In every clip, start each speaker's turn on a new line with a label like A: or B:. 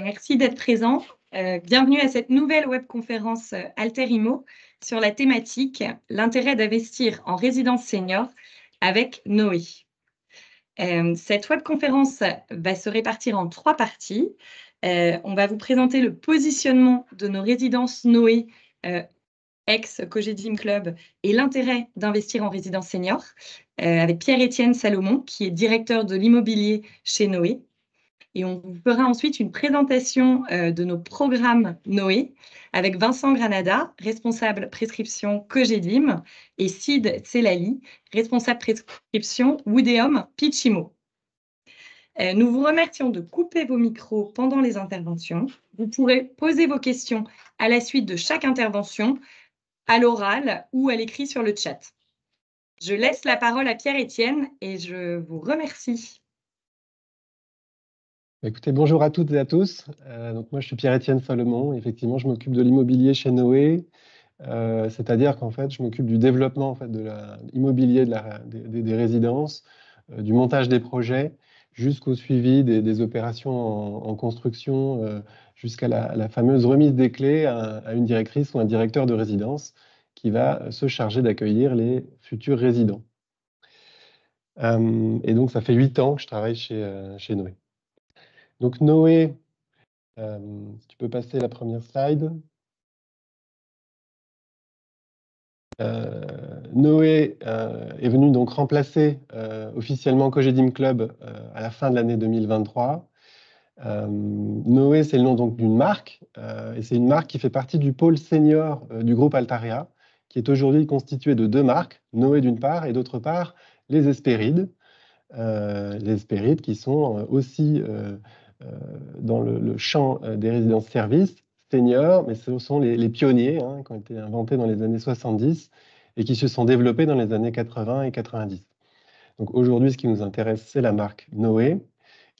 A: Merci d'être présent. Bienvenue à cette nouvelle webconférence Alter Imo sur la thématique « L'intérêt d'investir en résidence senior » avec Noé. Cette webconférence va se répartir en 3 parties. On va vous présenter le positionnement de nos résidences Noé, ex-Cogedim Club, et l'intérêt d'investir en résidence senior, avec Pierre-Étienne Salomon, qui est directeur de l'immobilier chez Noé. Et on vous fera ensuite une présentation de nos programmes Noé avec Vincent Granada, responsable prescription Cogedim, et Sid Tselali, responsable prescription Woodeum Pichimo. Nous vous remercions de couper vos micros pendant les interventions. Vous pourrez poser vos questions à la suite de chaque intervention, à l'oral ou à l'écrit sur le chat. Je laisse la parole à Pierre-Étienne et je vous remercie.
B: Écoutez, bonjour à toutes et à tous. Donc moi, je suis Pierre-Étienne Salomon. Effectivement, je m'occupe de l'immobilier chez Noé. C'est-à-dire qu'en fait, je m'occupe du développement en fait, de l'immobilier des résidences, du montage des projets, jusqu'au suivi des opérations en construction, jusqu'à la fameuse remise des clés à une directrice ou un directeur de résidence qui va se charger d'accueillir les futurs résidents. Et donc, ça fait 8 ans que je travaille chez Noé. Donc Noé, si tu peux passer la première slide. Noé est venu donc remplacer officiellement Cogedim Club à la fin de l'année 2023. Noé, c'est le nom donc d'une marque, et c'est une marque qui fait partie du pôle senior du groupe Altaria, qui est aujourd'hui constitué de 2 marques, Noé d'une part, et d'autre part les Hesperides. Les Hesperides qui sont aussi dans le champ des résidences-services seniors, mais ce sont les pionniers qui ont été inventés dans les années 70 et qui se sont développés dans les années 80 et 90. Donc aujourd'hui, ce qui nous intéresse, c'est la marque Noé.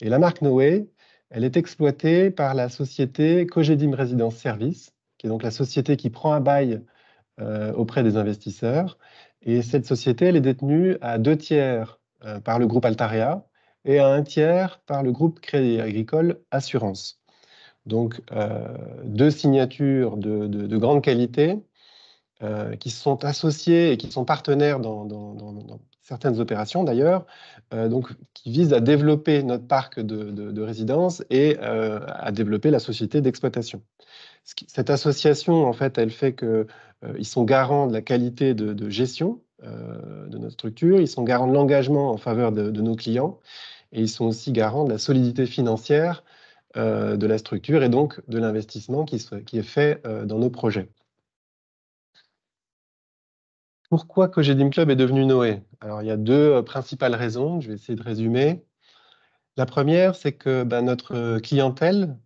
B: Et la marque Noé, elle est exploitée par la société Cogedim Résidence Service, qui est donc la société qui prend un bail auprès des investisseurs. Et cette société, elle est détenue à 2 tiers par le groupe Altaria et à 1 tiers par le groupe Crédit Agricole Assurance. Donc, 2 signatures de grande qualité qui sont associées et qui sont partenaires dans certaines opérations d'ailleurs, donc qui visent à développer notre parc de résidences et à développer la société d'exploitation. Cette association, en fait, elle fait qu'ils sont garants de la qualité de gestion de notre structure, ils sont garants de l'engagement en faveur de nos clients, et ils sont aussi garants de la solidité financière de la structure et donc de l'investissement qui est fait dans nos projets. Pourquoi Cogedim Club est devenu Noé? Alors, il y a 2 principales raisons, je vais essayer de résumer. La première, c'est que notre clientèle,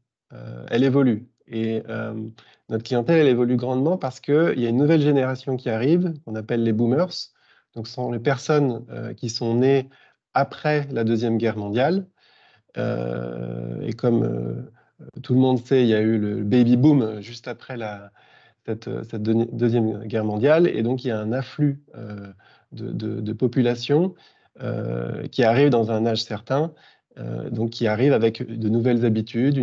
B: elle évolue. Et notre clientèle, elle évolue grandement parce qu'il y a une nouvelle génération qui arrive, qu'on appelle les boomers. Donc, ce sont les personnes qui sont nées après la Deuxième Guerre mondiale. Et comme tout le monde sait, il y a eu le baby boom juste après cette Deuxième Guerre mondiale. Et donc, il y a un afflux de population qui arrive dans un âge certain, donc qui arrive avec de nouvelles habitudes, un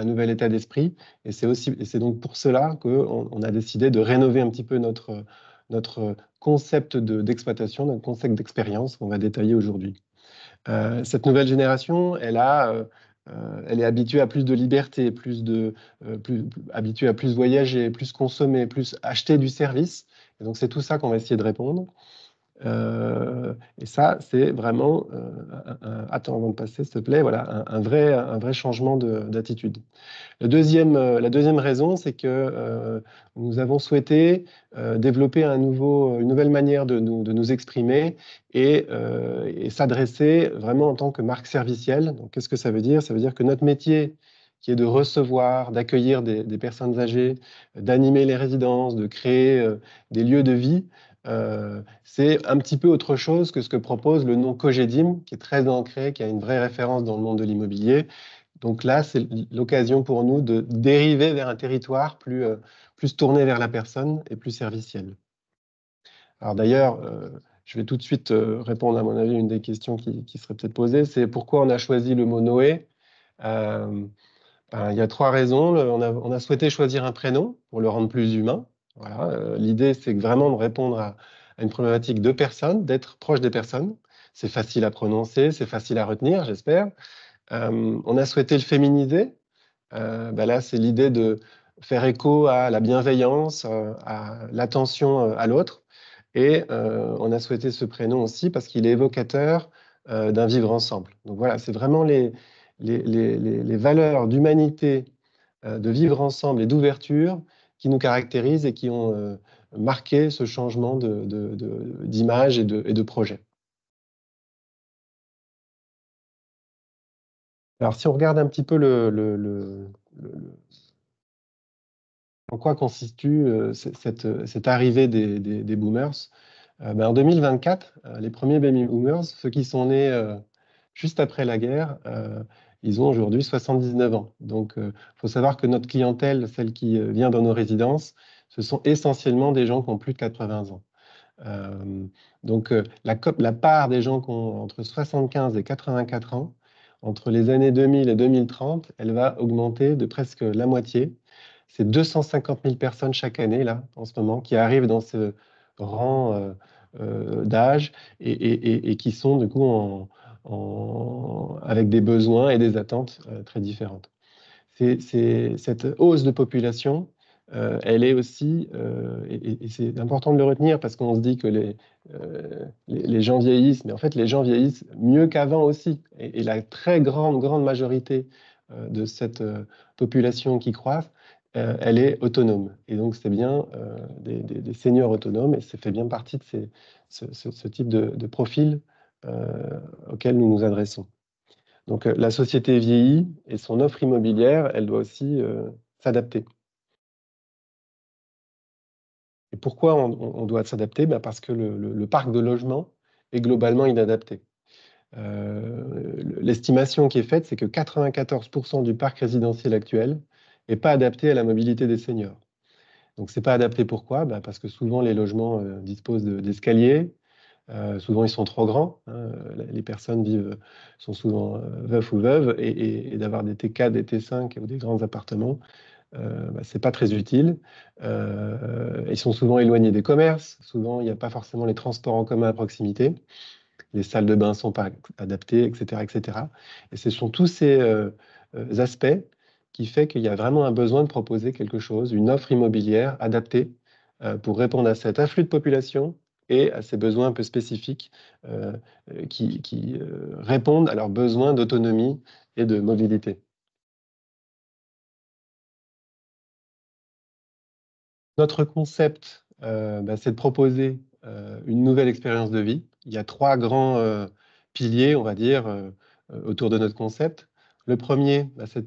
B: nouvel état d'esprit. Et c'est donc pour cela qu'on a décidé de rénover un petit peu notre concept d'exploitation, notre concept d'expérience qu'on va détailler aujourd'hui. Cette nouvelle génération, elle est habituée à plus de liberté, habituée à plus voyager, plus consommer, plus acheter du service. Et donc, c'est tout ça qu'on va essayer de répondre. Et ça, c'est vraiment, attends avant de passer, s'il te plaît, voilà, un vrai changement d'attitude. La deuxième raison, c'est que nous avons souhaité développer une nouvelle manière de nous exprimer et s'adresser vraiment en tant que marque servicielle. Donc, qu'est-ce que ça veut dire? Ça veut dire que notre métier, qui est de recevoir, d'accueillir des personnes âgées, d'animer les résidences, de créer des lieux de vie, c'est un petit peu autre chose que ce que propose le nom Cogedim, qui est très ancré, qui a une vraie référence dans le monde de l'immobilier. Donc là, c'est l'occasion pour nous de dériver vers un territoire plus tourné vers la personne et plus serviciel. Alors d'ailleurs, je vais tout de suite répondre à mon avis à une des questions qui serait peut-être posée, c'est pourquoi on a choisi le mot Noé. Il y a trois raisons. On a souhaité choisir un prénom pour le rendre plus humain. Voilà, l'idée, c'est vraiment de répondre à une problématique de personnes, d'être proche des personnes. C'est facile à prononcer, c'est facile à retenir, j'espère. On a souhaité le féminiser. Là, c'est l'idée de faire écho à la bienveillance, à l'attention à l'autre. Et on a souhaité ce prénom aussi parce qu'il est évocateur d'un vivre ensemble. Donc voilà, c'est vraiment les valeurs d'humanité, de vivre ensemble et d'ouverture qui nous caractérisent et qui ont marqué ce changement d'image et de projet. Alors, si on regarde un petit peu en quoi constitue cette arrivée des boomers, en 2024, les premiers baby boomers, ceux qui sont nés juste après la guerre, ils ont aujourd'hui 79 ans. Donc, il faut savoir que notre clientèle, celle qui vient dans nos résidences, ce sont essentiellement des gens qui ont plus de 80 ans. Donc, la part des gens qui ont entre 75 et 84 ans, entre les années 2000 et 2030, elle va augmenter de presque la moitié. C'est 250 000 personnes chaque année, là, en ce moment, qui arrivent dans ce rang d'âge et qui sont, du coup, avec des besoins et des attentes très différentes. Cette hausse de population, elle est aussi, et c'est important de le retenir parce qu'on se dit que les gens vieillissent, mais en fait, les gens vieillissent mieux qu'avant aussi. Et la très grande majorité de cette population qui croît, elle est autonome. Et donc, c'est bien des seniors autonomes et ça fait bien partie de ce type de profil auquel nous nous adressons. Donc, la société vieillit et son offre immobilière, elle doit aussi s'adapter. Et pourquoi on doit s'adapter? Parce que le parc de logement est globalement inadapté. L'estimation qui est faite, c'est que 94% du parc résidentiel actuel n'est pas adapté à la mobilité des seniors. Donc, ce n'est pas adapté pourquoi? Parce que souvent, les logements disposent d'escaliers. Souvent, ils sont trop grands. Les personnes sont souvent veufs ou veuves et d'avoir des T4, des T5 ou des grands appartements, c'est pas très utile. Ils sont souvent éloignés des commerces. Souvent, il n'y a pas forcément les transports en commun à proximité. Les salles de bain ne sont pas adaptées, etc., etc. Et ce sont tous ces aspects qui font qu'il y a vraiment un besoin de proposer quelque chose, une offre immobilière adaptée pour répondre à cet afflux de population et à ces besoins un peu spécifiques qui répondent à leurs besoins d'autonomie et de mobilité. Notre concept, c'est de proposer une nouvelle expérience de vie. Il y a trois grands piliers, on va dire, autour de notre concept. Le premier, c'est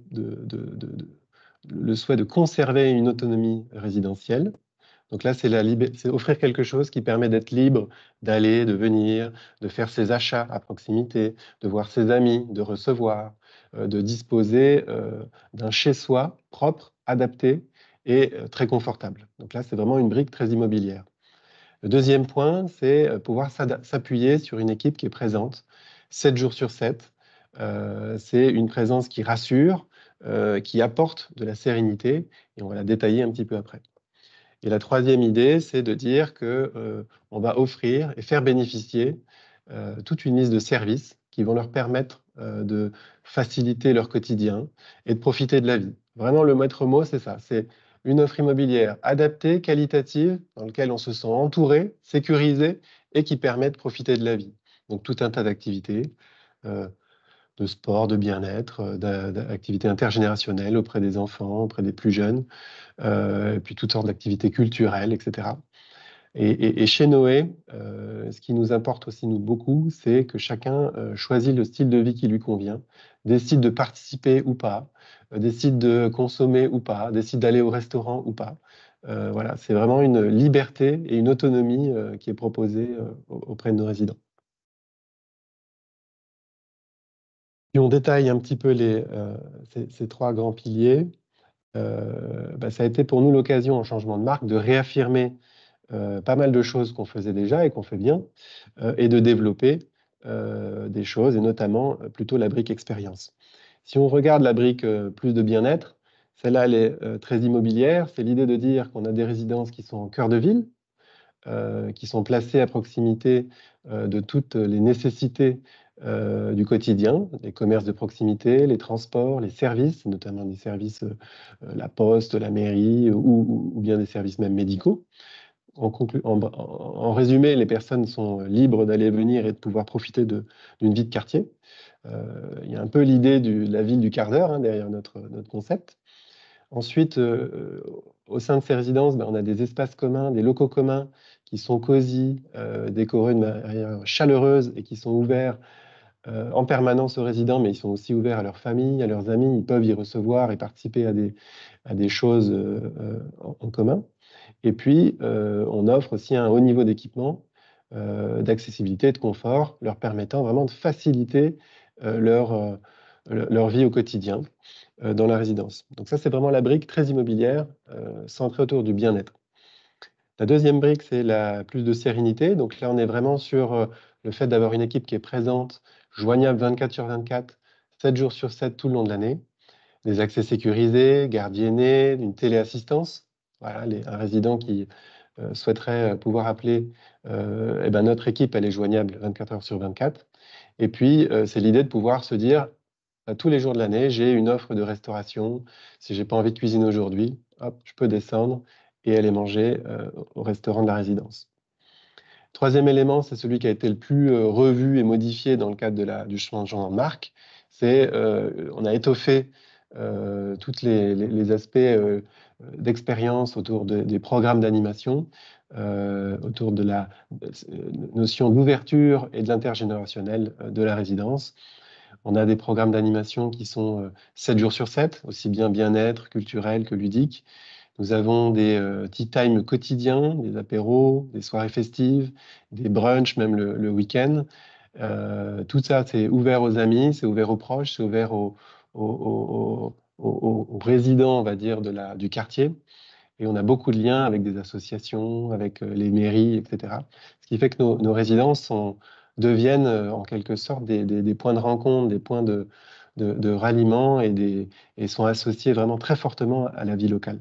B: le souhait de conserver une autonomie résidentielle. Donc là, c'est offrir quelque chose qui permet d'être libre, d'aller, de venir, de faire ses achats à proximité, de voir ses amis, de recevoir, de disposer d'un chez-soi propre, adapté et très confortable. Donc là, c'est vraiment une brique très immobilière. Le deuxième point, c'est pouvoir s'appuyer sur une équipe qui est présente 7 jours sur 7. C'est une présence qui rassure, qui apporte de la sérénité, et on va la détailler un petit peu après. Et la troisième idée, c'est de dire qu'on va offrir et faire bénéficier toute une liste de services qui vont leur permettre de faciliter leur quotidien et de profiter de la vie. Vraiment, le maître mot, c'est ça. C'est une offre immobilière adaptée, qualitative, dans laquelle on se sent entouré, sécurisé et qui permet de profiter de la vie. Donc, tout un tas d'activités, de sport, de bien-être, d'activités intergénérationnelles auprès des enfants, auprès des plus jeunes, et puis toutes sortes d'activités culturelles, etc. Et chez Noé, ce qui nous importe aussi nous beaucoup, c'est que chacun choisit le style de vie qui lui convient, décide de participer ou pas, décide de consommer ou pas, décide d'aller au restaurant ou pas. Voilà, c'est vraiment une liberté et une autonomie qui est proposée auprès de nos résidents. Si on détaille un petit peu ces trois grands piliers, ça a été pour nous l'occasion, en changement de marque, de réaffirmer pas mal de choses qu'on faisait déjà et qu'on fait bien, et de développer des choses, et notamment plutôt la brique expérience. Si on regarde la brique plus de bien-être, celle-là, elle est très immobilière. C'est l'idée de dire qu'on a des résidences qui sont en cœur de ville, qui sont placées à proximité de toutes les nécessités du quotidien, les commerces de proximité, les transports, les services, notamment des services, la poste, la mairie, ou bien des services même médicaux. En résumé, les personnes sont libres d'aller et venir et de pouvoir profiter d'une vie de quartier. Il y a un peu l'idée de la ville du quart d'heure derrière notre concept. Ensuite, au sein de ces résidences, on a des espaces communs, des locaux communs qui sont cosy, décorés de manière chaleureuse et qui sont ouverts en permanence aux résidents, mais ils sont aussi ouverts à leurs familles, à leurs amis. Ils peuvent y recevoir et participer à des choses en commun. Et puis, on offre aussi un haut niveau d'équipement, d'accessibilité, de confort, leur permettant vraiment de faciliter leur vie au quotidien dans la résidence. Donc ça, c'est vraiment la brique très immobilière, centrée autour du bien-être. La deuxième brique, c'est la plus de sérénité. Donc là, on est vraiment sur le fait d'avoir une équipe qui est présente, joignable 24 sur 24, 7 jours sur 7 tout le long de l'année. Des accès sécurisés, gardiennés, une téléassistance. Voilà, un résident qui souhaiterait pouvoir appeler, eh ben, notre équipe, elle est joignable 24 heures sur 24. Et puis, c'est l'idée de pouvoir se dire, tous les jours de l'année, j'ai une offre de restauration. Si j'ai pas envie de cuisiner aujourd'hui, hop, je peux descendre et aller manger au restaurant de la résidence. Troisième élément, c'est celui qui a été le plus revu et modifié dans le cadre du changement de marque. C'est on a étoffé tous les aspects d'expérience autour des programmes d'animation, autour de la notion d'ouverture et de l'intergénérationnel de la résidence. On a des programmes d'animation qui sont 7 jours sur 7, aussi bien bien-être, culturel que ludique. Nous avons des tea time quotidiens, des apéros, des soirées festives, des brunchs, même le week-end. Tout ça, c'est ouvert aux amis, c'est ouvert aux proches, c'est ouvert aux résidents, on va dire, du quartier. Et on a beaucoup de liens avec des associations, avec les mairies, etc. Ce qui fait que nos résidences deviennent en quelque sorte des points de rencontre, des points de ralliement et sont associés vraiment très fortement à la vie locale.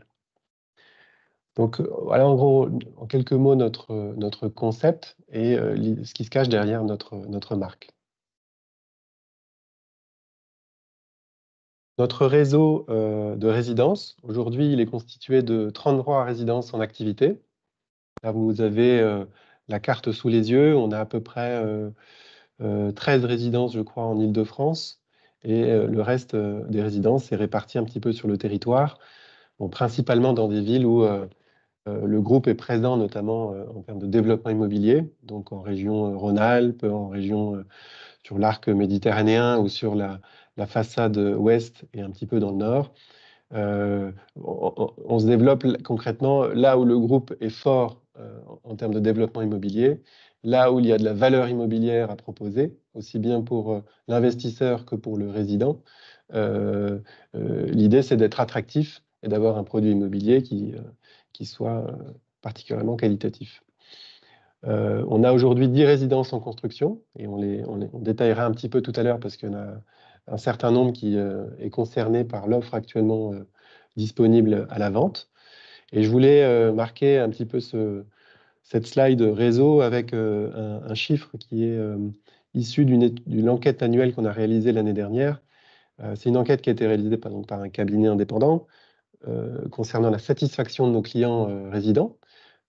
B: Donc voilà en gros, en quelques mots, notre concept et ce qui se cache derrière notre marque. Notre réseau de résidences, aujourd'hui, il est constitué de 33 résidences en activité. Là, vous avez la carte sous les yeux. On a à peu près 13 résidences, je crois, en Île-de-France. Et le reste des résidences est réparti un petit peu sur le territoire, bon, principalement dans des villes où le groupe est présent, notamment en termes de développement immobilier, donc en région Rhône-Alpes, en région sur l'arc méditerranéen ou sur la façade ouest et un petit peu dans le nord. On se développe concrètement là où le groupe est fort en termes de développement immobilier, là où il y a de la valeur immobilière à proposer, aussi bien pour l'investisseur que pour le résident. L'idée, c'est d'être attractif et d'avoir un produit immobilier qui soit particulièrement qualitatif. On a aujourd'hui 10 résidences en construction et on détaillera un petit peu tout à l'heure parce qu'il y en a un certain nombre qui est concerné par l'offre actuellement disponible à la vente. Et je voulais marquer un petit peu cette slide réseau avec un chiffre qui est issu d'une enquête annuelle qu'on a réalisée l'année dernière. C'est une enquête qui a été réalisée par un cabinet indépendant concernant la satisfaction de nos clients résidents.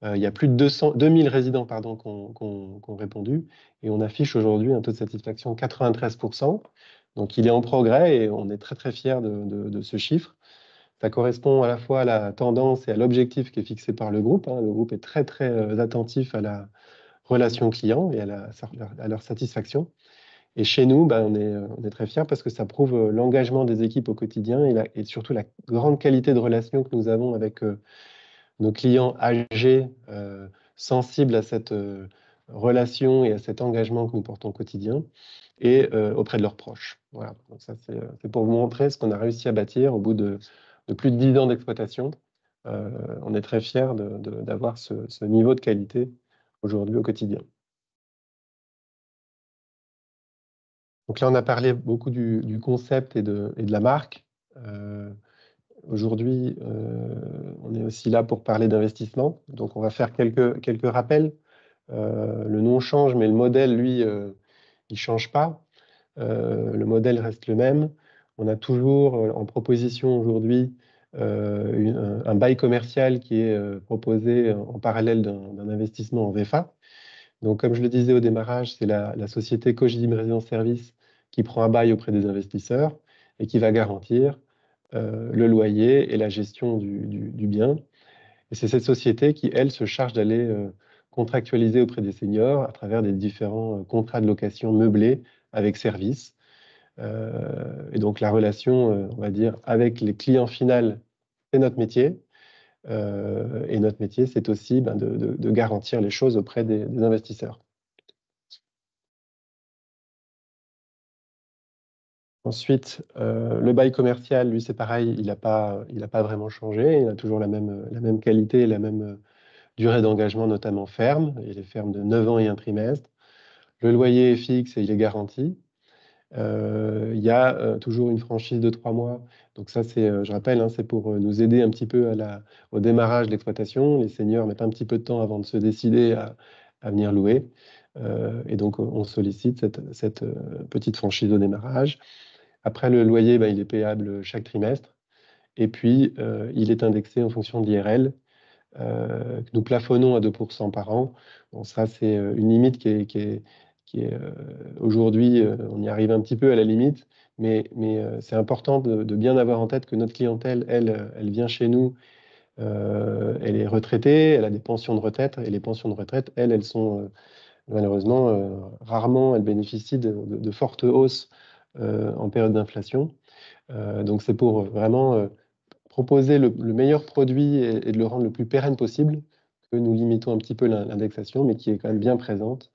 B: Il y a plus de 2000 résidents qui ont répondu et on affiche aujourd'hui un taux de satisfaction de 93%. Donc il est en progrès et on est très très fiers de ce chiffre. Ça correspond à la fois à la tendance et à l'objectif qui est fixé par le groupe. Le groupe est très très attentif à la relation client et à leur satisfaction. Et chez nous, on est très fiers parce que ça prouve l'engagement des équipes au quotidien et surtout la grande qualité de relation que nous avons avec nos clients âgés, sensibles à cette relation et à cet engagement que nous portons au quotidien, et auprès de leurs proches. Voilà. Donc ça, c'est pour vous montrer ce qu'on a réussi à bâtir au bout de plus de 10 ans d'exploitation. On est très fiers d'avoir ce niveau de qualité aujourd'hui au quotidien. Donc là, on a parlé beaucoup du concept et de la marque. Aujourd'hui, on est aussi là pour parler d'investissement. Donc, on va faire quelques rappels. Le nom change, mais le modèle, lui, il ne change pas. Le modèle reste le même. On a toujours en proposition aujourd'hui un bail commercial qui est proposé en parallèle d'un investissement en VFA. Donc, comme je le disais au démarrage, c'est la société Cogidim Résidence Service qui prend un bail auprès des investisseurs et qui va garantir le loyer et la gestion du bien. Et c'est cette société qui, elle, se charge d'aller contractualiser auprès des seniors à travers des différents contrats de location meublés avec service. Et donc, la relation, on va dire, avec les clients finaux, c'est notre métier. Et notre métier, c'est aussi de garantir les choses auprès des investisseurs. Ensuite, le bail commercial, lui, c'est pareil, il n'a pas vraiment changé. Il a toujours la même qualité, la même durée d'engagement, notamment ferme. Il est ferme de 9 ans et un trimestre. Le loyer est fixe et il est garanti. Il y a toujours une franchise de 3 mois. Donc ça, je rappelle, hein, c'est pour nous aider un petit peu au démarrage de l'exploitation. Les seniors mettent un petit peu de temps avant de se décider à venir louer. Et donc, on sollicite cette petite franchise au démarrage. Après, le loyer, il est payable chaque trimestre. Et puis, il est indexé en fonction de l'IRL, que nous plafonnons à 2% par an. Bon, ça, c'est une limite qui est aujourd'hui, on y arrive un petit peu à la limite, mais c'est important de bien avoir en tête que notre clientèle, elle vient chez nous, elle est retraitée, elle a des pensions de retraite, et les pensions de retraite, elles sont malheureusement, rarement, elles bénéficient de fortes hausses en période d'inflation. Donc c'est pour vraiment proposer le meilleur produit et de le rendre le plus pérenne possible que nous limitons un petit peu l'indexation, mais qui est quand même bien présente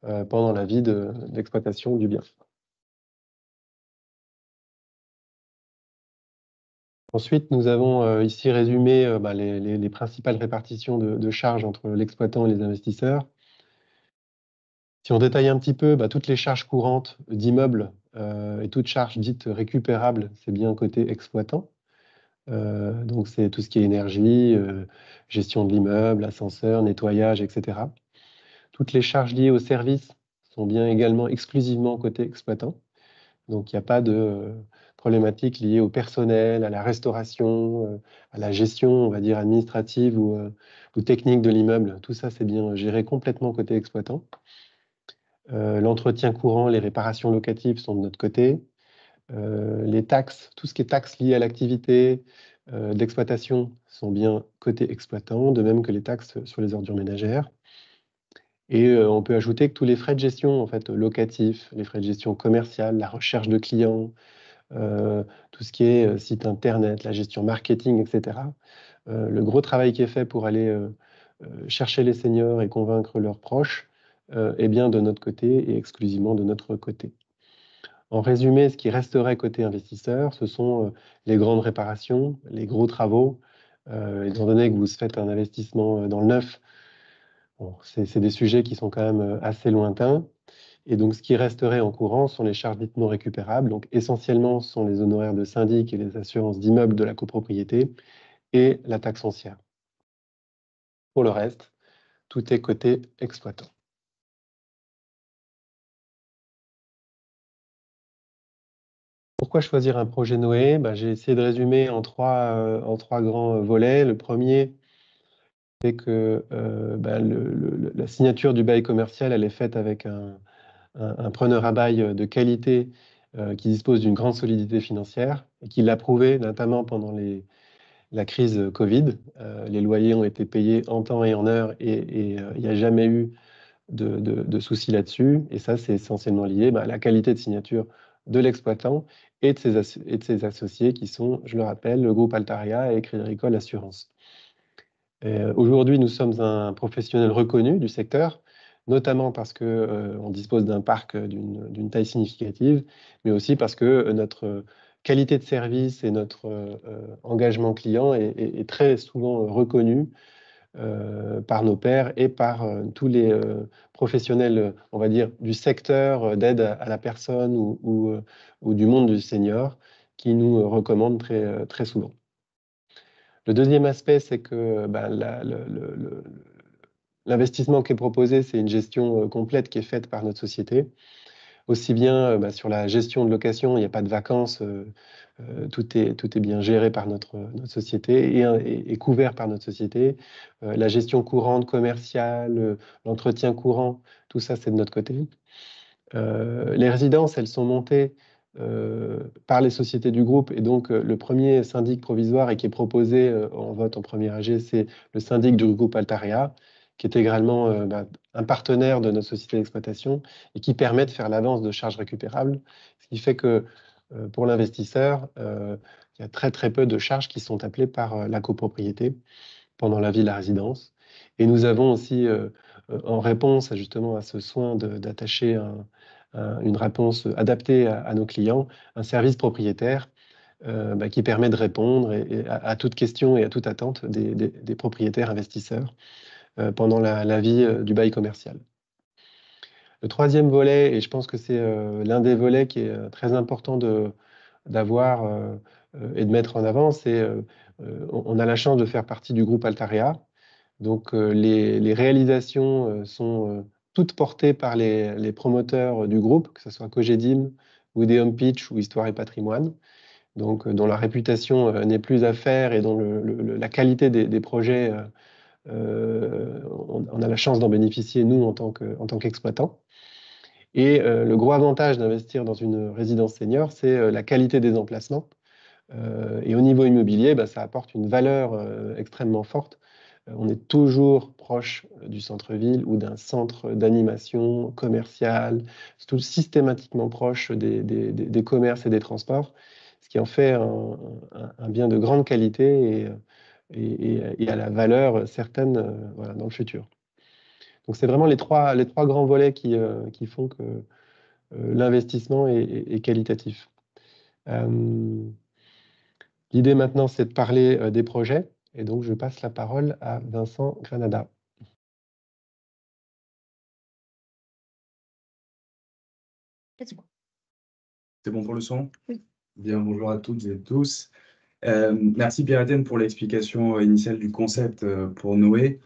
B: pendant la vie d'exploitation du bien. Ensuite, nous avons ici résumé les principales répartitions de charges entre l'exploitant et les investisseurs. Si on détaille un petit peu, toutes les charges courantes d'immeubles et toutes charges dites récupérables, c'est bien côté exploitant. Donc, c'est tout ce qui est énergie, gestion de l'immeuble, ascenseur, nettoyage, etc. Toutes les charges liées au service sont bien également exclusivement côté exploitant. Donc, il n'y a pas de problématiques liées au personnel, à la restauration, à la gestion, on va dire, administrative ou technique de l'immeuble. Tout ça, c'est bien géré complètement côté exploitant. L'entretien courant, les réparations locatives sont de notre côté. Les taxes, tout ce qui est taxes liées à l'activité d'exploitation sont bien côté exploitant, de même que les taxes sur les ordures ménagères. Et on peut ajouter que tous les frais de gestion en fait, locatifs, les frais de gestion commerciale, la recherche de clients, tout ce qui est site internet, la gestion marketing, etc. Le gros travail qui est fait pour aller chercher les seniors et convaincre leurs proches est bien de notre côté et exclusivement de notre côté. En résumé, ce qui resterait côté investisseur, ce sont les grandes réparations, les gros travaux. Étant donné que vous faites un investissement dans le neuf, bon, c'est des sujets qui sont quand même assez lointains. Et donc, ce qui resterait en courant sont les charges dites non récupérables. Donc, essentiellement, ce sont les honoraires de syndic et les assurances d'immeubles de la copropriété et la taxe foncière. Pour le reste, tout est côté exploitant. Pourquoi choisir un projet Noé? J'ai essayé de résumer en trois grands volets. Le premier, c'est que la signature du bail commercial, elle est faite avec un preneur à bail de qualité qui dispose d'une grande solidité financière et qui l'a prouvé, notamment pendant la crise Covid. Les loyers ont été payés en temps et en heure et il n'y a jamais eu de soucis là-dessus. Et ça, c'est essentiellement lié à la qualité de signature de l'exploitant et de ses associés qui sont, je le rappelle, le groupe Altaria et Crédit Agricole Assurance. Aujourd'hui, nous sommes un professionnel reconnu du secteur, notamment parce qu'on dispose d'un parc d'une taille significative, mais aussi parce que notre qualité de service et notre engagement client est très souvent reconnu par nos pairs et par tous les professionnels, on va dire, du secteur d'aide à la personne ou du monde du senior qui nous recommandent très souvent. Le deuxième aspect, c'est que l'investissement qui est proposé, c'est une gestion complète qui est faite par notre société. Aussi bien sur la gestion de location, il n'y a pas de vacances, tout est bien géré par notre société et couvert par notre société. La gestion courante, commerciale, l'entretien courant, tout ça, c'est de notre côté. Les résidences, elles sont montées par les sociétés du groupe, et donc le premier syndic provisoire et qui est proposé en vote en premier AG, c'est le syndic du groupe Altarea, qui est également un partenaire de notre société d'exploitation et qui permet de faire l'avance de charges récupérables, ce qui fait que pour l'investisseur, il y a très peu de charges qui sont appelées par la copropriété pendant la vie de la résidence. Et nous avons aussi, en réponse justement à ce soin d'attacher une réponse adaptée à nos clients, un service propriétaire qui permet de répondre à toute question et à toute attente des propriétaires investisseurs pendant la vie du bail commercial. Le troisième volet, et je pense que c'est l'un des volets qui est très important d'avoir et de mettre en avant, c'est on a la chance de faire partie du groupe Altarea. Donc les réalisations sont toutes portées par les promoteurs du groupe, que ce soit Cogedim, ou Ideum Pitch ou Histoire et Patrimoine, donc dont la réputation n'est plus à faire et dont la qualité des projets, on a la chance d'en bénéficier, nous, en tant qu'exploitants. Et le gros avantage d'investir dans une résidence senior, c'est la qualité des emplacements. Et au niveau immobilier, ça apporte une valeur extrêmement forte. On est toujours proche du centre-ville ou d'un centre d'animation commerciale, tout systématiquement proche des commerces et des transports, ce qui en fait un bien de grande qualité et à la valeur certaine voilà, dans le futur. Donc c'est vraiment les trois grands volets qui font que l'investissement est qualitatif. L'idée maintenant, c'est de parler des projets. Et donc, je passe la parole à Vincent Granada.
C: C'est bon pour le son?
A: Oui.
C: Bien, bonjour à toutes et tous. Merci Pierre-Étienne pour l'explication initiale du concept pour Noé.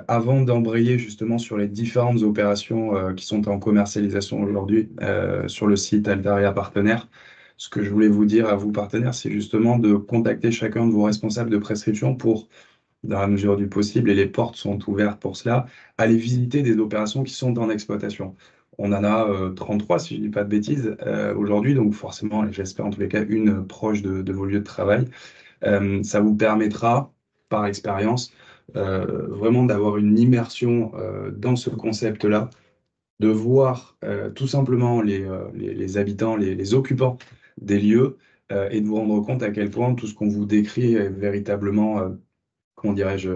C: Avant d'embrayer justement sur les différentes opérations qui sont en commercialisation aujourd'hui sur le site Altarea Partenaire, ce que je voulais vous dire à vous partenaires, c'est justement de contacter chacun de vos responsables de prescription pour, dans la mesure du possible, et les portes sont ouvertes pour cela, aller visiter des opérations qui sont en exploitation. On en a 33, si je ne dis pas de bêtises, aujourd'hui, donc forcément, j'espère en tous les cas, une proche de vos lieux de travail. Ça vous permettra, par expérience, vraiment d'avoir une immersion dans ce concept-là, de voir tout simplement les habitants, les occupants des lieux et de vous rendre compte à quel point tout ce qu'on vous décrit est véritablement, comment dirais-je,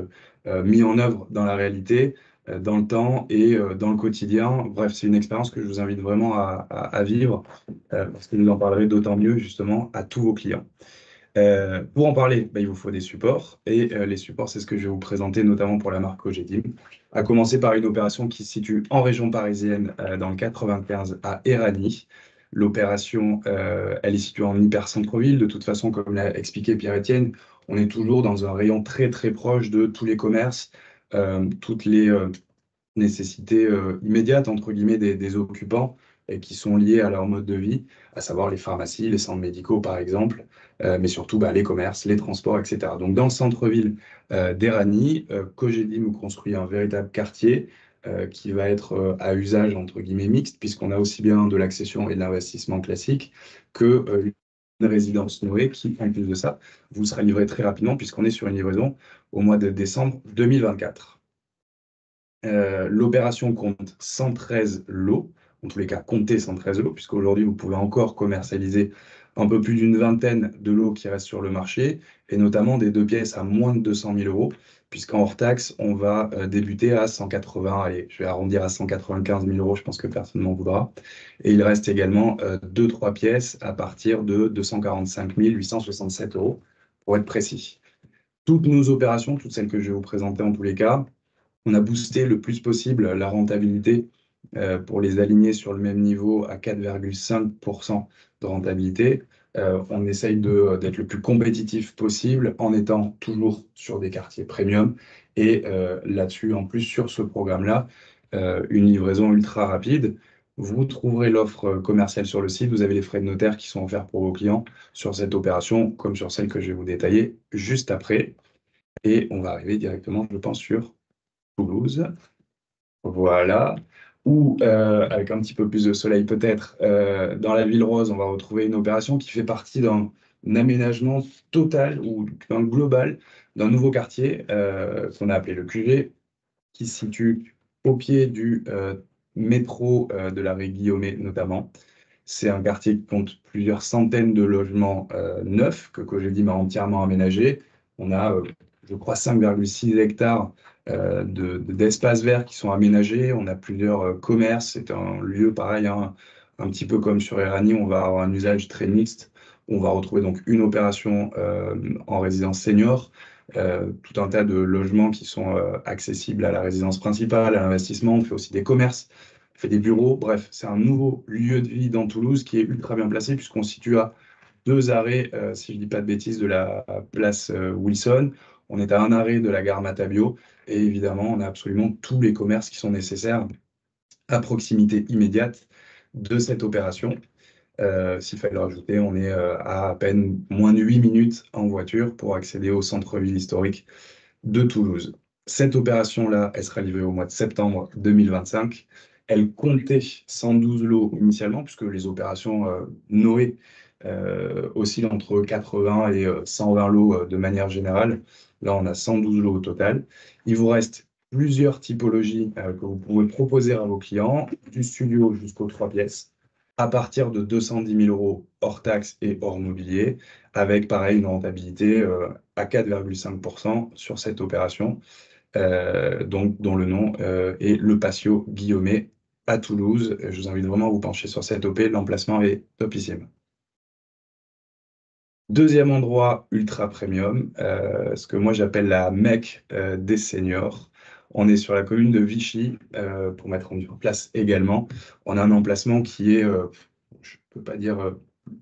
C: mis en œuvre dans la réalité, dans le temps et dans le quotidien. Bref, c'est une expérience que je vous invite vraiment à vivre parce que vous en parlerez d'autant mieux justement à tous vos clients. Pour en parler, il vous faut des supports et les supports, c'est ce que je vais vous présenter notamment pour la marque Cogedim, à commencer par une opération qui se situe en région parisienne dans le 95 à Éragny. L'opération, elle est située en hyper centre-ville. De toute façon, comme l'a expliqué Pierre-Étienne, on est toujours dans un rayon très proche de tous les commerces, toutes les nécessités immédiates entre guillemets des occupants et qui sont liées à leur mode de vie, à savoir les pharmacies, les centres médicaux par exemple, mais surtout les commerces, les transports, etc. Donc dans le centre-ville d'Éragny, Cogedim nous construit un véritable quartier qui va être à usage entre guillemets mixte, puisqu'on a aussi bien de l'accession et de l'investissement classique que une résidence Noé qui, en plus de ça, vous sera livrée très rapidement puisqu'on est sur une livraison au mois de décembre 2024. L'opération compte 113 lots, en tous les cas comptez 113 lots, puisqu'aujourd'hui vous pouvez encore commercialiser un peu plus d'une vingtaine de lots qui restent sur le marché, et notamment des 2 pièces à moins de 200 000 euros, puisqu'en hors taxe, on va débuter à 180, allez, je vais arrondir à 195 000 euros, je pense que personne n'en voudra. Et il reste également 2-3 pièces à partir de 245 867 euros, pour être précis. toutes nos opérations, toutes celles que je vais vous présenter en tous les cas, on a boosté le plus possible la rentabilité pour les aligner sur le même niveau à 4,5% de rentabilité. On essaye d'être le plus compétitif possible en étant toujours sur des quartiers premium. Et là-dessus, en plus, sur ce programme-là, une livraison ultra rapide. Vous trouverez l'offre commerciale sur le site. Vous avez les frais de notaire qui sont offerts pour vos clients sur cette opération, comme sur celle que je vais vous détailler juste après. Et on va arriver directement, je pense, sur Toulouse. Voilà. Ou avec un petit peu plus de soleil peut-être, dans la Ville Rose, on va retrouver une opération qui fait partie d'un aménagement total ou d'un global d'un nouveau quartier qu'on a appelé le QG, qui se situe au pied du métro de la rue Guillaumet notamment. C'est un quartier qui compte plusieurs centaines de logements neufs que Cogedim m'a entièrement aménagé. On a, je crois, 5,6 hectares d'espaces verts qui sont aménagés. On a plusieurs commerces. C'est un lieu pareil, hein, un petit peu comme sur Erani. On va avoir un usage très mixte. On va retrouver donc une opération en résidence senior, tout un tas de logements qui sont accessibles à la résidence principale, à l'investissement. On fait aussi des commerces, on fait des bureaux. Bref, c'est un nouveau lieu de vie dans Toulouse qui est ultra bien placé puisqu'on se situe à 2 arrêts, si je ne dis pas de bêtises, de la place Wilson. On est à 1 arrêt de la gare Matabio. Et évidemment, on a absolument tous les commerces qui sont nécessaires à proximité immédiate de cette opération. S'il fallait le rajouter, on est à peine moins de 8 minutes en voiture pour accéder au centre-ville historique de Toulouse. Cette opération-là, elle sera livrée au mois de septembre 2025. Elle comptait 112 lots initialement, puisque les opérations Noé oscillent entre 80 et 120 lots de manière générale. Là, on a 112 lots au total. Il vous reste plusieurs typologies que vous pouvez proposer à vos clients, du studio jusqu'aux 3 pièces, à partir de 210 000 euros hors taxes et hors mobilier, avec pareil une rentabilité à 4,5% sur cette opération, donc dont le nom est Le Patio Guillaumet à Toulouse. Je vous invite vraiment à vous pencher sur cette OP, l'emplacement est topissime. Deuxième endroit ultra premium, ce que moi j'appelle la Mecque des seniors. On est sur la commune de Vichy, pour mettre en place également. On a un emplacement qui est, je ne peux pas dire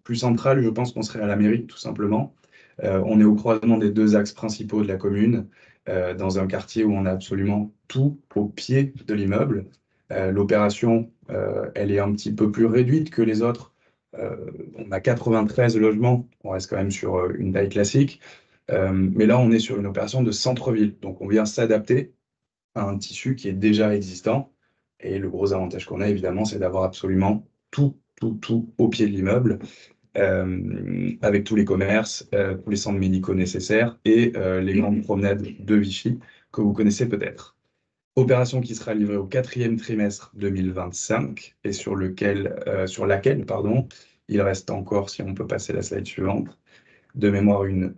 C: plus central, je pense qu'on serait à la mairie tout simplement. On est au croisement des 2 axes principaux de la commune, dans un quartier où on a absolument tout au pied de l'immeuble. L'opération, elle est un petit peu plus réduite que les autres. On a 93 logements, on reste quand même sur une taille classique, mais là on est sur une opération de centre-ville, donc on vient s'adapter à un tissu qui est déjà existant, et le gros avantage qu'on a évidemment, c'est d'avoir absolument tout au pied de l'immeuble, avec tous les commerces, tous les centres médicaux nécessaires et les grandes promenades de Vichy que vous connaissez peut-être. Opération qui sera livrée au 4e trimestre 2025 et sur laquelle, il reste encore, si on peut passer la slide suivante, de mémoire une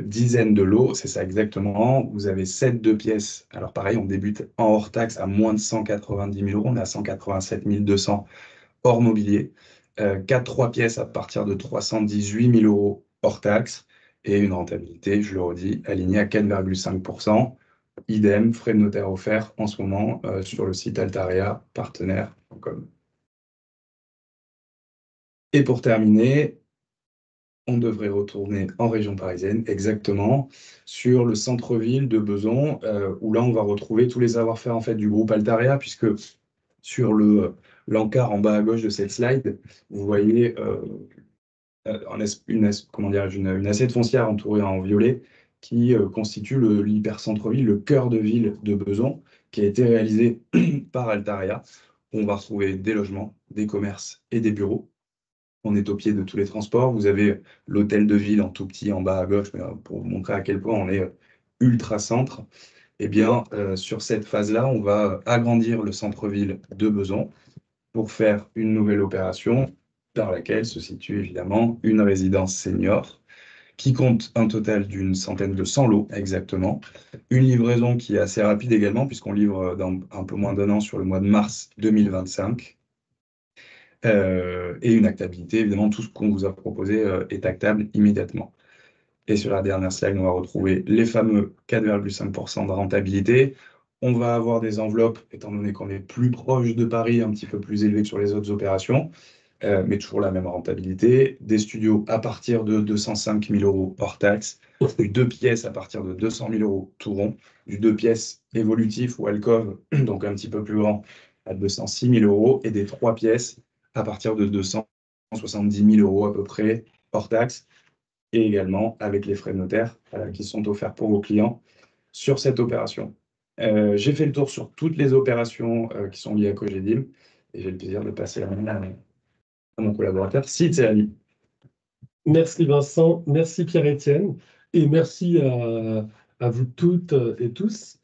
C: dizaine de lots, c'est ça exactement. Vous avez 7 2 pièces. Alors pareil, on débute en hors taxe à moins de 190 000 euros, on est à 187 200 hors mobilier. 4 3 pièces à partir de 318 000 euros hors taxe et une rentabilité, je le redis, alignée à 4,5%. Idem, frais de notaire offerts en ce moment sur le site altarea-partenaire.com. Et pour terminer, on devrait retourner en région parisienne, exactement, sur le centre-ville de Besançon, où là, on va retrouver tous les savoir-faire en fait, du groupe Altarea, puisque sur l'encart en bas à gauche de cette slide, vous voyez une assiette foncière entourée en violet, qui constitue l'hyper-centre-ville, le cœur de ville de Besançon, qui a été réalisé par Altarea. On va retrouver des logements, des commerces et des bureaux. On est au pied de tous les transports. Vous avez l'hôtel de ville en tout petit en bas à gauche, mais pour vous montrer à quel point on est ultra centre. Eh bien, sur cette phase-là, on va agrandir le centre-ville de Besançon pour faire une nouvelle opération dans laquelle se situe évidemment une résidence senior qui compte un total d'une centaine de 100 lots exactement. Une livraison qui est assez rapide également, puisqu'on livre dans un peu moins d'1 an sur le mois de mars 2025. Et une actabilité, évidemment, tout ce qu'on vous a proposé est actable immédiatement. Et sur la dernière slide, on va retrouver les fameux 4,5% de rentabilité. On va avoir des enveloppes, étant donné qu'on est plus proche de Paris, un petit peu plus élevées que sur les autres opérations, mais toujours la même rentabilité. Des studios à partir de 205 000 € hors taxe, du 2 pièces à partir de 200 000 € tout rond, du 2 pièces évolutif ou alcove, donc un petit peu plus grand, à 206 000 €, et des 3 pièces à partir de 270 000 € à peu près hors taxe, et également avec les frais de notaire qui sont offerts pour vos clients sur cette opération. J'ai fait le tour sur toutes les opérations qui sont liées à Cogedim, et j'ai le plaisir de passer la main à mon collaborateur Sid Ali.
D: Merci Vincent, merci Pierre-Étienne, et merci à vous toutes et tous.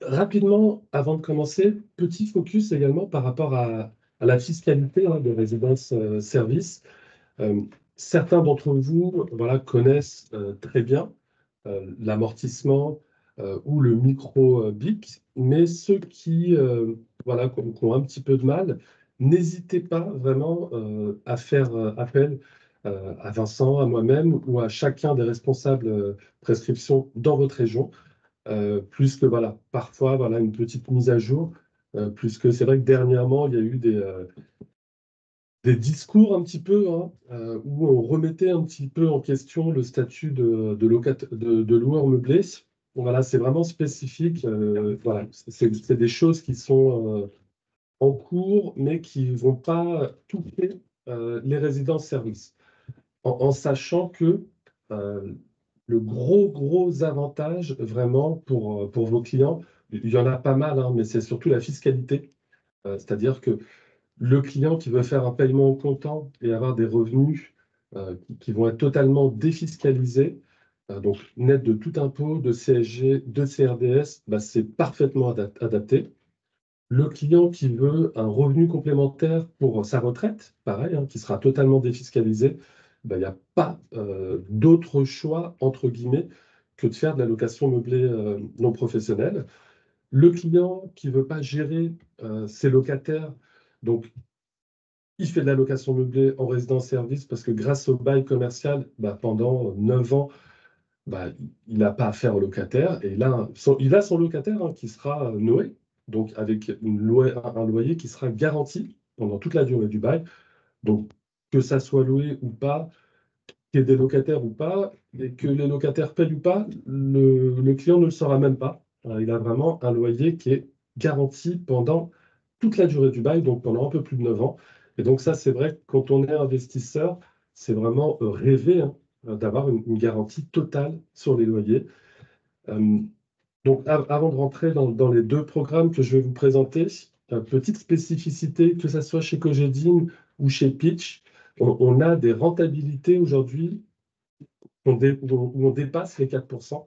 D: Rapidement, avant de commencer, petit focus également par rapport à la fiscalité des résidences-services. Certains d'entre vous connaissent très bien l'amortissement ou le micro-BIC, mais ceux qui ont un petit peu de mal, n'hésitez pas vraiment à faire appel à Vincent, à moi-même ou à chacun des responsables prescription dans votre région, plus que parfois une petite mise à jour, puisque c'est vrai que dernièrement, il y a eu des discours un petit peu où on remettait un petit peu en question le statut de loueur meublé. Voilà, c'est vraiment spécifique. C'est des choses qui sont en cours, mais qui ne vont pas toucher les résidences-services. En sachant que le gros avantage vraiment pour vos clients, il y en a pas mal, mais c'est surtout la fiscalité. C'est-à-dire que le client qui veut faire un paiement au comptant et avoir des revenus qui vont être totalement défiscalisés, donc net de tout impôt, de CSG, de CRDS, c'est parfaitement adapté. Le client qui veut un revenu complémentaire pour sa retraite, pareil, qui sera totalement défiscalisé, il n'y a pas d'autre choix, entre guillemets, que de faire de la location meublée non professionnelle. Le client qui ne veut pas gérer ses locataires, donc il fait de la location meublée en résidence-service parce que grâce au bail commercial, pendant 9 ans, il n'a pas affaire au locataire. Et là, il a son locataire qui sera Noé, donc avec un loyer qui sera garanti pendant toute la durée du bail. Donc, que ça soit loué ou pas, qu'il y ait des locataires ou pas, et que les locataires payent ou pas, le client ne le saura même pas. Il a vraiment un loyer qui est garanti pendant toute la durée du bail, donc pendant un peu plus de 9 ans. Et donc ça, c'est vrai que quand on est investisseur, c'est vraiment rêver d'avoir une garantie totale sur les loyers. Donc avant de rentrer dans les deux programmes que je vais vous présenter, petite spécificité, que ce soit chez Cogedim ou chez Pitch, on a des rentabilités aujourd'hui où on dépasse les 4%,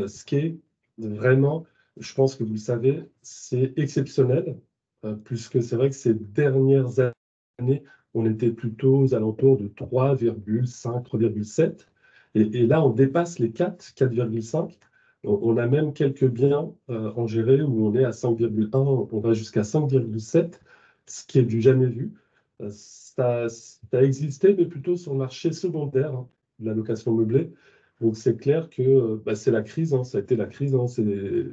D: ce qui est vraiment, je pense que vous le savez, c'est exceptionnel, puisque c'est vrai que ces dernières années, on était plutôt aux alentours de 3,5, 3,7. Et là, on dépasse les 4, 4,5. On a même quelques biens en géré où on est à 5,1, on va jusqu'à 5,7, ce qui est du jamais vu. Ça a existé, mais plutôt sur le marché secondaire de la location meublée. Donc c'est clair que c'est la crise, ça a été la crise ces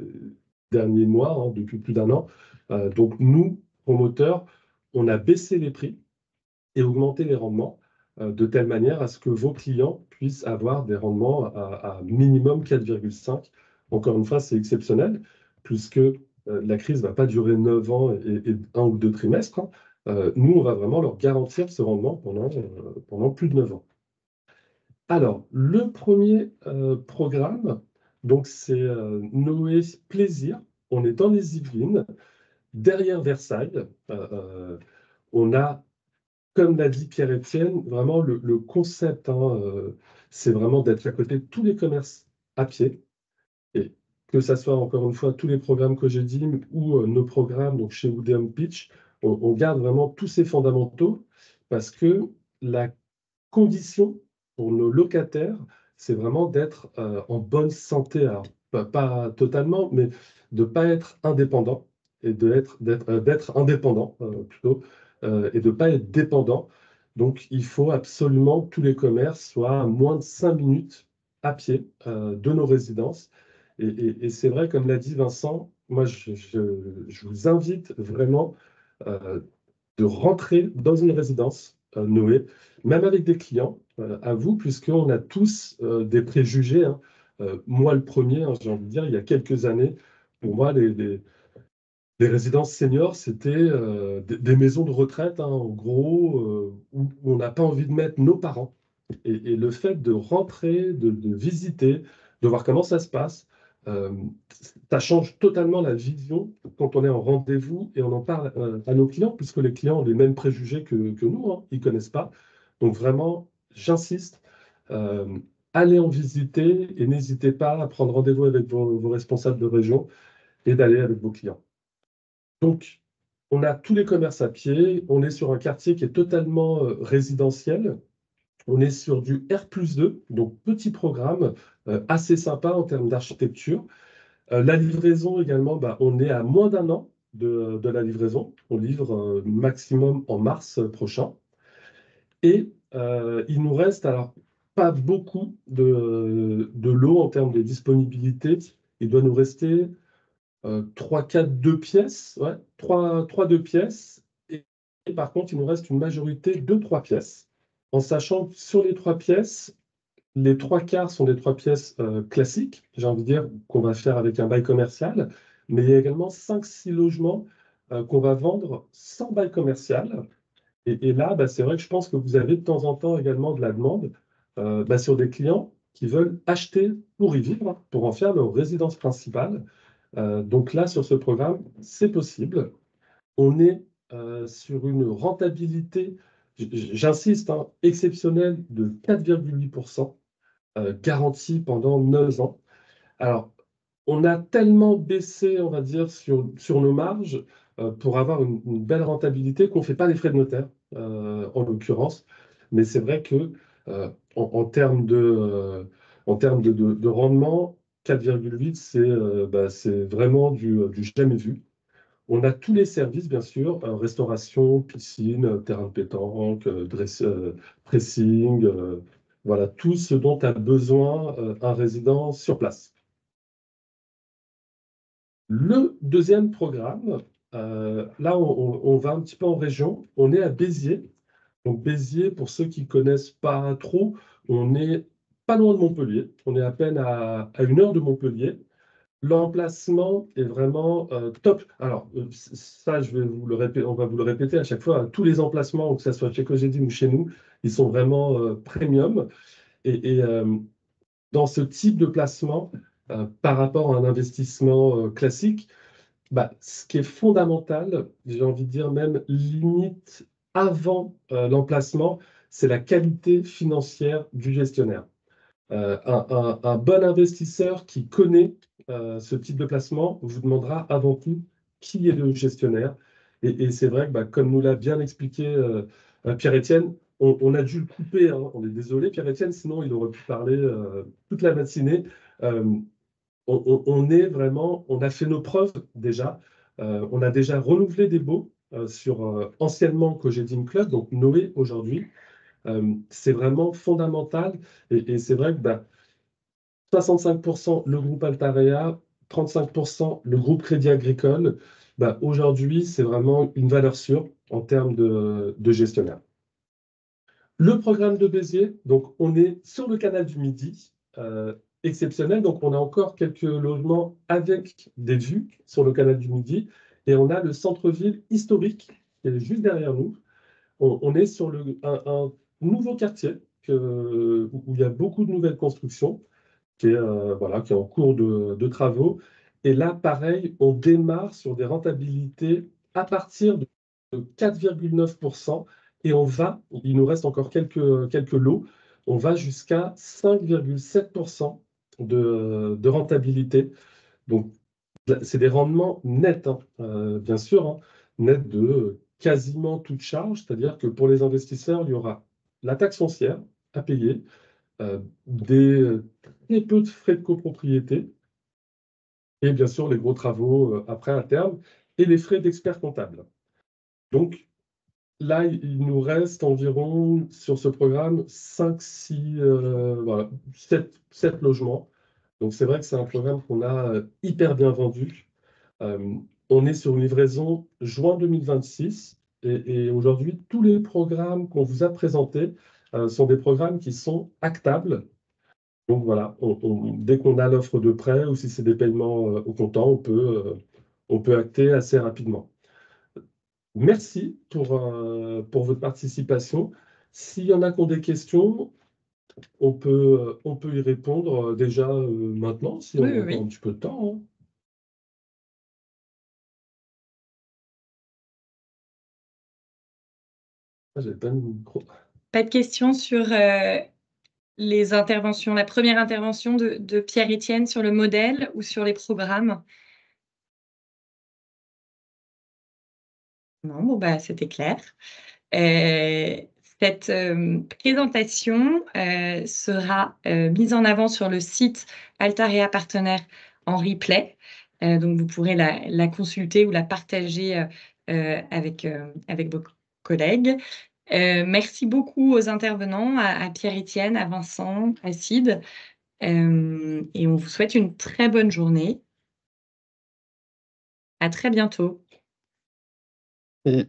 D: derniers mois, depuis plus d'un an. Donc nous, promoteurs, on a baissé les prix et augmenté les rendements de telle manière à ce que vos clients puissent avoir des rendements à minimum 4,5. Encore une fois, c'est exceptionnel, puisque la crise ne va pas durer 9 ans et 1 ou 2 trimestres. Nous, on va vraiment leur garantir ce rendement pendant plus de 9 ans. Alors, le premier programme, donc c'est Noé Plaisir. On est dans les Yvelines, derrière Versailles. On a, comme l'a dit Pierre-Étienne, vraiment le concept, c'est vraiment d'être à côté de tous les commerces à pied. Et que ce soit, encore une fois, tous les programmes Cogedim ou nos programmes, donc chez Odeon Pitch, on garde vraiment tous ces fondamentaux parce que la condition pour nos locataires, c'est vraiment d'être en bonne santé. Alors, pas totalement, mais de ne pas être indépendant et d'être indépendant plutôt, et de ne pas être dépendant. Donc, il faut absolument que tous les commerces soient à moins de 5 minutes à pied de nos résidences. Et c'est vrai, comme l'a dit Vincent, moi, je vous invite vraiment euh, de rentrer dans une résidence, Noé, même avec des clients, à vous, puisqu'on a tous des préjugés, hein. Moi, le premier, hein, j'ai envie de dire, il y a quelques années, pour moi, les résidences seniors, c'était des maisons de retraite, hein, en gros, où on n'a pas envie de mettre nos parents. Et le fait de rentrer, de visiter, de voir comment ça se passe, euh, ça change totalement la vision quand on est en rendez-vous et on en parle à nos clients, puisque les clients ont les mêmes préjugés que nous, hein, ils ne connaissent pas. Donc vraiment, j'insiste, euh, allez en visiter et n'hésitez pas à prendre rendez-vous avec vos responsables de région et d'aller avec vos clients. Donc, on a tous les commerces à pied, on est sur un quartier qui est totalement résidentiel. On est sur du R+2, donc petit programme, assez sympa en termes d'architecture. La livraison également, bah, on est à moins d'un an de la livraison. On livre maximum en mars prochain. Et il nous reste alors pas beaucoup de lots en termes de disponibilité. Il doit nous rester 3, 4, 2 pièces. Ouais, 3 2 pièces. Et par contre, il nous reste une majorité de 3 pièces. En sachant que sur les 3 pièces, les 3 quarts sont des 3 pièces classiques, j'ai envie de dire, qu'on va faire avec un bail commercial, mais il y a également 5, 6 logements qu'on va vendre sans bail commercial. Et là, bah, c'est vrai que je pense que vous avez de temps en temps également de la demande bah, sur des clients qui veulent acheter pour y vivre, hein, pour en faire leur résidence principale. Donc là, sur ce programme, c'est possible. On est sur une rentabilité, j'insiste, hein, exceptionnelle de 4,8%, garantie pendant 9 ans. Alors, on a tellement baissé, on va dire, sur nos marges pour avoir une belle rentabilité qu'on ne fait pas les frais de notaire, en l'occurrence. Mais c'est vrai que en termes en termes de rendement, 4,8, bah, c'est vraiment du jamais vu. On a tous les services, bien sûr, restauration, piscine, terrain de pétanque, pressing, voilà, tout ce dont a besoin un résident sur place. Le deuxième programme, là, on va un petit peu en région. On est à Béziers. Donc, Béziers, pour ceux qui ne connaissent pas trop, on est pas loin de Montpellier. On est à peine à 1 heure de Montpellier. L'emplacement est vraiment top. Alors, ça, je vais vous le répéter, on va vous le répéter à chaque fois, hein. Tous les emplacements, que ce soit chez Cogedim ou chez nous, ils sont vraiment premium. Et dans ce type de placement, par rapport à un investissement classique, bah, ce qui est fondamental, j'ai envie de dire même limite avant l'emplacement, c'est la qualité financière du gestionnaire. Un bon investisseur qui connaît ce type de placement vous demandera avant tout qui est le gestionnaire. Et c'est vrai que, bah, comme nous l'a bien expliqué Pierre-Étienne, on a dû le couper, hein. On est désolé, Pierre-Étienne, sinon il aurait pu parler toute la matinée. Euh, on est vraiment, on a fait nos preuves déjà. On a déjà renouvelé des baux sur anciennement Cogedim Club, donc Noé aujourd'hui. C'est vraiment fondamental. Et c'est vrai que bah, 65% le groupe Altarea, 35% le groupe Crédit Agricole. Bah, aujourd'hui, c'est vraiment une valeur sûre en termes de gestionnaire. Le programme de Béziers, donc on est sur le canal du Midi, exceptionnel. Donc on a encore quelques logements avec des vues sur le canal du Midi. Et on a le centre-ville historique qui est juste derrière nous. On est sur un nouveau quartier où il y a beaucoup de nouvelles constructions voilà, qui est en cours de travaux. Et là, pareil, on démarre sur des rentabilités à partir de 4,9% et il nous reste encore quelques lots, on va jusqu'à 5,7% de rentabilité. Donc, c'est des rendements nets, hein, bien sûr, hein, nets de quasiment toute charge, c'est-à-dire que pour les investisseurs, il y aura la taxe foncière à payer, très peu de frais de copropriété et bien sûr les gros travaux après à terme et les frais d'expert comptable. Donc, là, il nous reste environ, sur ce programme, 5, 6, voilà, 7 logements. Donc, c'est vrai que c'est un programme qu'on a hyper bien vendu. On est sur une livraison juin 2026. Et aujourd'hui, tous les programmes qu'on vous a présentés sont des programmes qui sont actables. Donc, voilà, dès qu'on a l'offre de prêt ou si c'est des paiements au comptant, on peut acter assez rapidement. Merci pour votre participation. S'il y en a qui ont des questions, on peut y répondre déjà maintenant, si
A: Oui,
D: on a
A: oui,
D: encore un
A: oui.
D: petit peu de temps, hein. Ah, j'avais pas mis le micro.
A: Pas de questions sur les interventions, la première intervention de Pierre-Étienne sur le modèle ou sur les programmes? Non, bon, bah, c'était clair. Cette présentation sera mise en avant sur le site Altarea Partenaires en replay. Donc, vous pourrez la consulter ou la partager avec vos collègues. Merci beaucoup aux intervenants, à Pierre-Étienne, à Vincent, à Sid. Et on vous souhaite une très bonne journée. À très bientôt.
B: Et